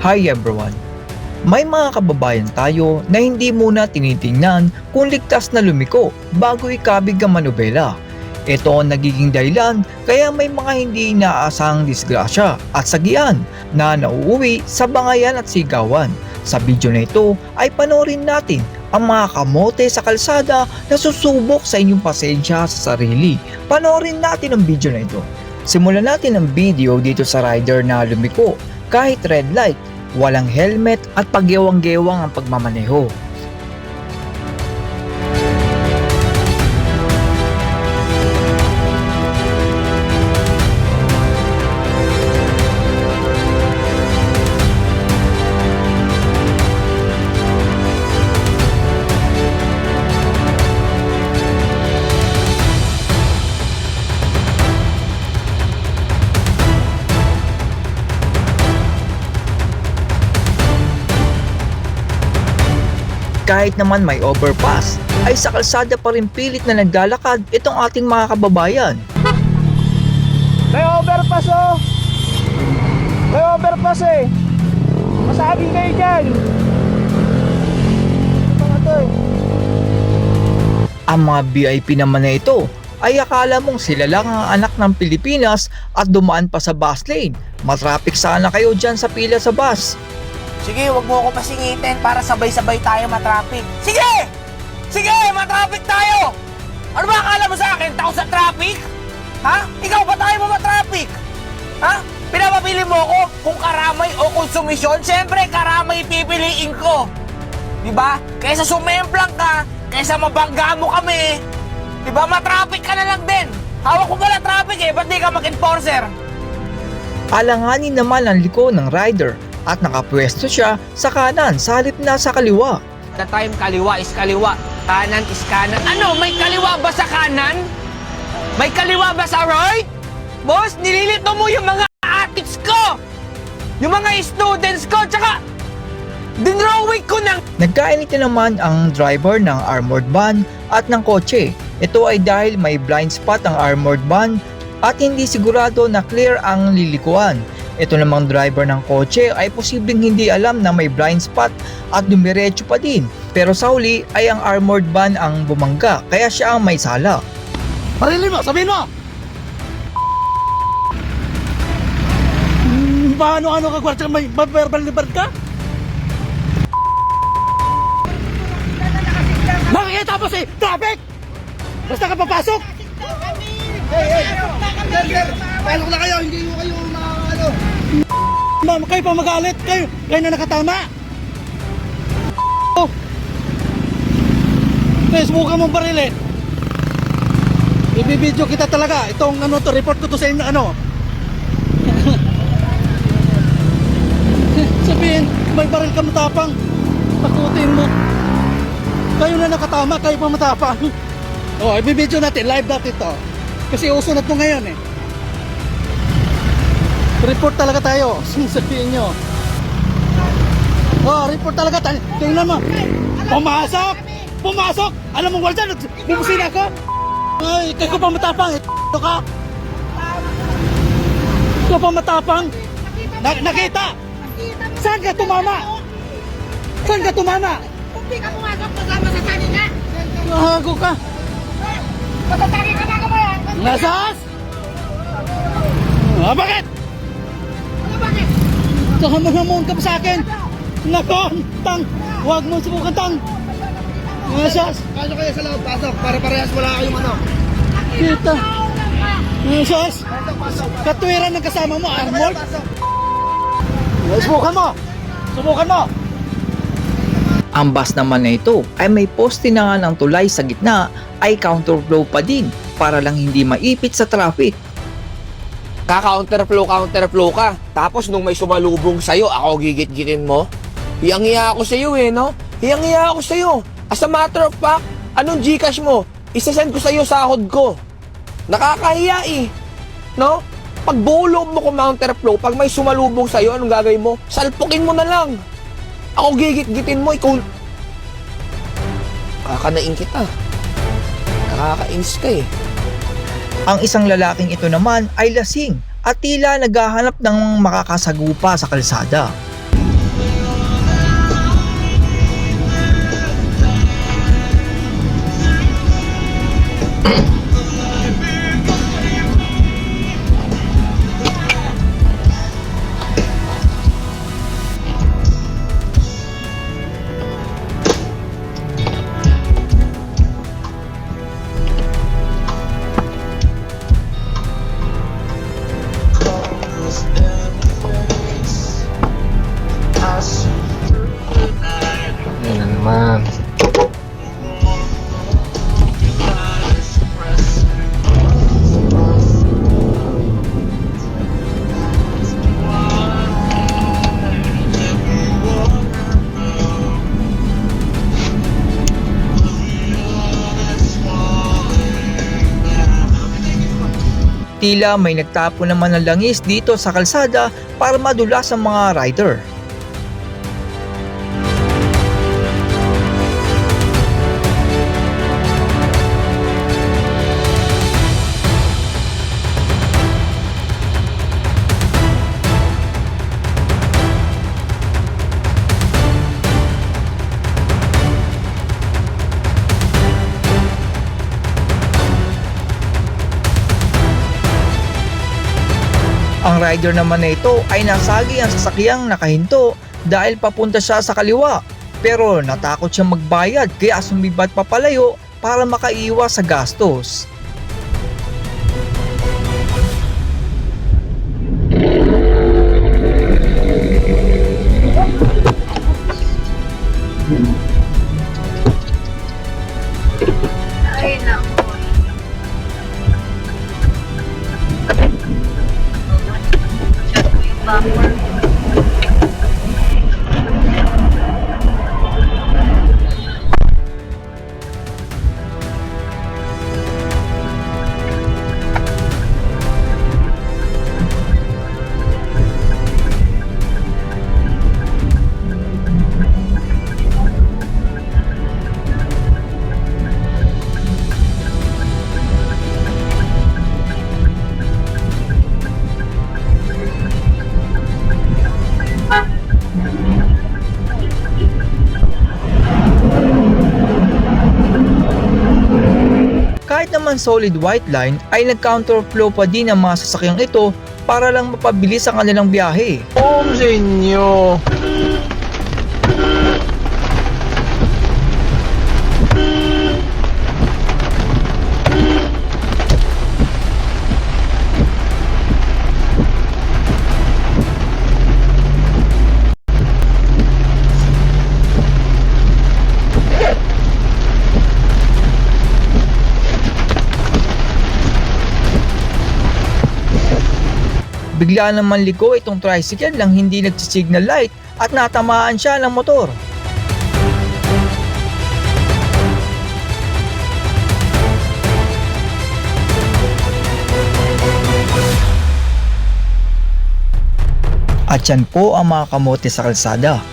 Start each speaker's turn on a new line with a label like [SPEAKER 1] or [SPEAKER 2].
[SPEAKER 1] Hi everyone! May mga kababayan tayo na hindi muna tinitingnan kung ligtas na lumiko bago ikabig ang manobela. Ito ang nagiging dahilan kaya may mga hindi inaasahang disgrasya at sagian na nauuwi sa bangayan at sigawan. Sa video na ito ay panoorin natin ang mga kamote sa kalsada na susubok sa inyong pasensya sa sarili. Panoorin natin ang video na ito. Simulan natin ang video dito sa rider na lumiko kahit red light, walang helmet at pagyawang-gewang ang pagmamaneho. Kahit naman may overpass, ay sa kalsada pa rin pilit na naglalakad itong ating mga kababayan.
[SPEAKER 2] May overpass oh! May overpass eh! Masabi kayo dyan!
[SPEAKER 1] Ang mga VIP naman na ito ay akala mong sila lang ang anak ng Pilipinas at dumaan pa sa bus lane. Matraffic sana kayo dyan sa pila sa bus.
[SPEAKER 2] Sige, wag mo ako pasingitin para sabay-sabay tayo matraffic. Sige! Sige, matraffic tayo! Ano ba akala mo sa akin? Tao sa traffic? Ha? Ikaw ba tayo mo matraffic? Ha? Pinapapili mo ako kung karamay o konsumisyon? Siyempre, karamay pipiliin ko. Diba? Kaysa sumemplang ka, kaysa mabangga mo kami, diba? Matraffic ka na lang din. Hawak ko pala traffic eh, ba't di ka mag-enforcer?
[SPEAKER 1] Alanganin naman ang liko ng rider at nakapwesto siya sa kanan sa halip na sa kaliwa.
[SPEAKER 2] The time kaliwa is kaliwa, kanan is kanan. Ano? May kaliwa ba sa kanan? May kaliwa ba sa right? Boss, nililito mo yung mga atics ko! Yung mga students ko, tsaka dinrawing ko ng...
[SPEAKER 1] Nagkainit na naman ang driver ng armored van at ng kotse. Ito ay dahil may blind spot ang armored van at hindi sigurado na clear ang lilikuan. Ito namang driver ng kotse ay posibleng hindi alam na may blind spot at dumiretso pa din. Pero sa huli ay ang armored van ang bumangga kaya siya ang may sala.
[SPEAKER 3] Parilin mo, sabihin mo! Paano ka kwartsa may verbal ka? Bakit tapos eh, traffic! Basta ka papasok! Hey! Palok na kayo, hindi mo kayo ano. Ma'am, kayo pa magalit, kayo na nakatama. Oh. Subukan mong barilin. Ibibidyo kita talaga. Itong ano to, report ko to sa inyo ano. Sabihin, may baril ka matapang. Takutin mo. Kayo na nakatama, kayo pa matapang. Oh, ibibidyo natin, live natin to. Kasi uso na to ngayon eh. Report talaga tayo, sabihin nyo. Oh, report talaga tayo. Tingnan mo. Pumasok! Pumasok! Alam mo, Walter, bumusin ako. Ay, kayo pa matapang. Ito ka. Ito pa matapang. Nakita! Saan ka tumama? Saan ka tumama?
[SPEAKER 4] Hindi ka pumasok kasama sa kanina.
[SPEAKER 3] Nahago ka.
[SPEAKER 4] Matatagi ka na ka ba yan?
[SPEAKER 3] Nasas? Ah, bakit?
[SPEAKER 4] Ano bakit?
[SPEAKER 3] Kahamon-hamon ka pa sa akin. Nako, tang. Huwag mo subukan, tang. Nasas?
[SPEAKER 5] Pasok kayo sa loob, pasok. Para parehas wala kayong ano.
[SPEAKER 3] Kita. Nasas? Katwiran ng kasama mo, armored? Subukan mo. Subukan mo.
[SPEAKER 1] Ang bus naman na ito ay may poste na nga ng tulay sa gitna ay counterflow pa din para lang hindi maipit sa traffic.
[SPEAKER 2] Ka-counterflow ka. Tapos nung may sumalubong sa'yo, ako gigit-gitin mo. Hiyang-hiya ako sa'yo eh, no? Hiyang-hiya ako sa'yo. As a matter of fact, anong Gcash mo? Isasend ko sa'yo sahod ko. Nakakahiya eh. No? Pag bulo mo counterflow, pag may sumalubong sa'yo, anong gagawin mo? Salpukin mo na lang. Ako gigit-gitin mo, ikaw... Kakanain kita. Nakakainis ka eh.
[SPEAKER 1] Ang isang lalaking ito naman ay lasing at tila naghahanap ng makakasagupa sa kalsada. Tila may nagtapo naman ng langis dito sa kalsada para madulas ang mga rider. Ang rider naman na ito ay nasagi ang sasakyang nakahinto dahil papunta siya sa kaliwa. Pero natakot siya magbayad kaya sumibat papalayo para makaiwas sa gastos.
[SPEAKER 4] Ay, naku.
[SPEAKER 1] Kahit naman solid white line ay nag-counterflow pa din ang mga sasakyang ito para lang mapabilis ang kanilang biyahe. Bigla naman liko itong tricycle lang hindi nagsi-signal light at natamaan siya ng motor. At yan po ang mga kamote sa kalsada.